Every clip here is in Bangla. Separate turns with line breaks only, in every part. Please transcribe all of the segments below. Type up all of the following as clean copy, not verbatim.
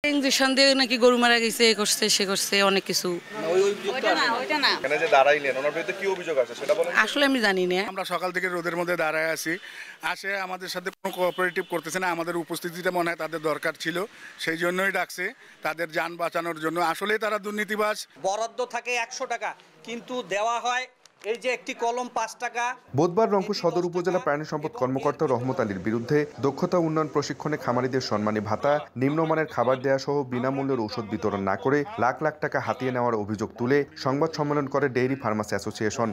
ইনজেকশন দিয়ে নাকি গরু মারা গেছে, এ করছে সে করছে অনেক কিছু। আসলে আমি জানি না।
আমরা সকাল থেকে রোদের মধ্যে দাঁড়ায় আছি, আসে আমাদের সাথে কোনো কোঅপারেটিভ করতেছে না। আমাদের উপস্থিতিটা মনে হয় তাদের দরকার ছিল, সেই জন্যই ডাকছে, তাদের যান বাঁচানোর জন্য। আসলেই তারা দুর্নীতিবাজ।
বরাদ্দ থাকে 100 টাকা, কিন্তু দেওয়া হয় এই যে একটি কলম 5 টাকা।
বুধবার রংপুর সদর উপজেলা প্রাণী সম্পদ কর্মকর্তা রহমত আলীর বিরুদ্ধে দক্ষতা উন্নয়ন প্রশিক্ষণে খামারিদের সম্মানী ভাতা, নিম্নমানের খাবার দেয়া সহ বিনামূল্যের ঔষধ বিতরণ না করে লাখ লাখ টাকা হাতিয়ে নেওয়ার অভিযোগ তুলে সংবাদ সম্মেলন করে ডেইরি ফার্মার্স অ্যাসোসিয়েশন।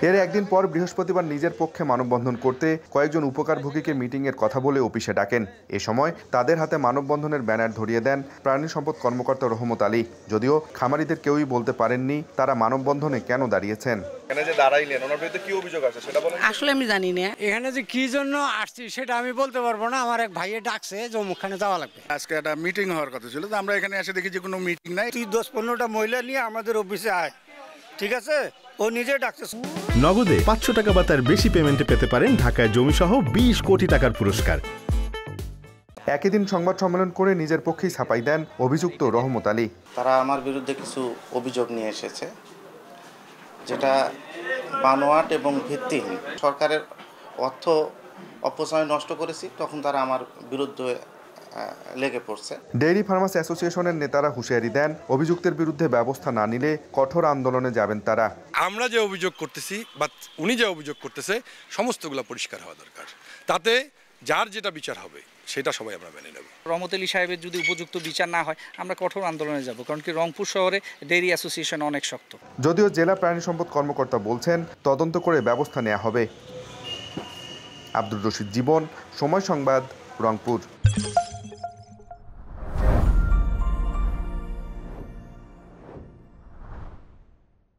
এর একদিন পর বৃহস্পতিবার নিজের পক্ষে মানববন্ধন করতে কয়েকজন উপকারভোগীকে মিটিংয়ের কথা বলে অফিসে ডাকেন। এ সময় তাদের হাতে মানববন্ধনের ব্যানার ধরিয়ে দেন প্রাণী সম্পদ কর্মকর্তা রহমত আলী। যদিও খামারিদের কেউই বলতে পারেননি তারা মানববন্ধনে কেন দাঁড়িয়েছেন।
আসলে আমি জানি না।
এখানে যে কি জন্য আসছি সেটা আমি বলতে পারবো না। আমার এক ভাইয়ে ডাকছে যে অমুকখানে যাওয়া লাগবে।
আজকে একটা মিটিং হওয়ার কথা ছিল, তো আমরা এখানে এসে দেখি যে কোনো মিটিং নাই।
10-15টা মহিলা নিয়ে আমাদের অফিসে আয়, ঠিক আছে? ও নিজে ডাকছে।
নগদে 500 টাকা বা তার বেশি পেমেন্টে পেতে পারেন ঢাকায় জমিসহ 20 কোটি টাকার পুরস্কার।
একই দিন সংবাদ সম্মেলন করে নিজের পক্ষেই ছাপাই দেন অভিযুক্ত রহমত আলী।
তারা আমার বিরুদ্ধে কিছু অভিযোগ নিয়ে এসেছে, যেটা বানোয়াট এবং ভিত্তিহীন। সরকারের অর্থ অপচয় নষ্ট করেছি, তখন তারা আমার বিরুদ্ধে লেগে পড়ছে।
ডেইরি ফার্মার্স অ্যাসোসিয়েশনের নেতারা হুঁশিয়ারি দেন, অভিযুক্তের বিরুদ্ধে ব্যবস্থা না নিলে কঠোর আন্দোলনে যাবেন তারা।
আমরা যে অভিযোগ করতেছি বা উনি যে অভিযোগ করতেছে সমস্তগুলো পরিষ্কার হওয়া দরকার, তাতে যার যেটা বিচার হবে সেটা সবাই আমরা মেনে নেব।
রহমত আলী সাহেবের যদি উপযুক্ত বিচার না হয় আমরা কঠোর আন্দোলনে যাব, কারণ কি রংপুর শহরে ডেইরি অ্যাসোসিয়েশন অনেক শক্ত।
যদিও জেলা প্রাণী সম্পদ কর্মকর্তা বলছেন তদন্ত করে ব্যবস্থা নেওয়া হবে। আব্দুর রশিদ জীবন, সময় সংবাদ, রংপুর।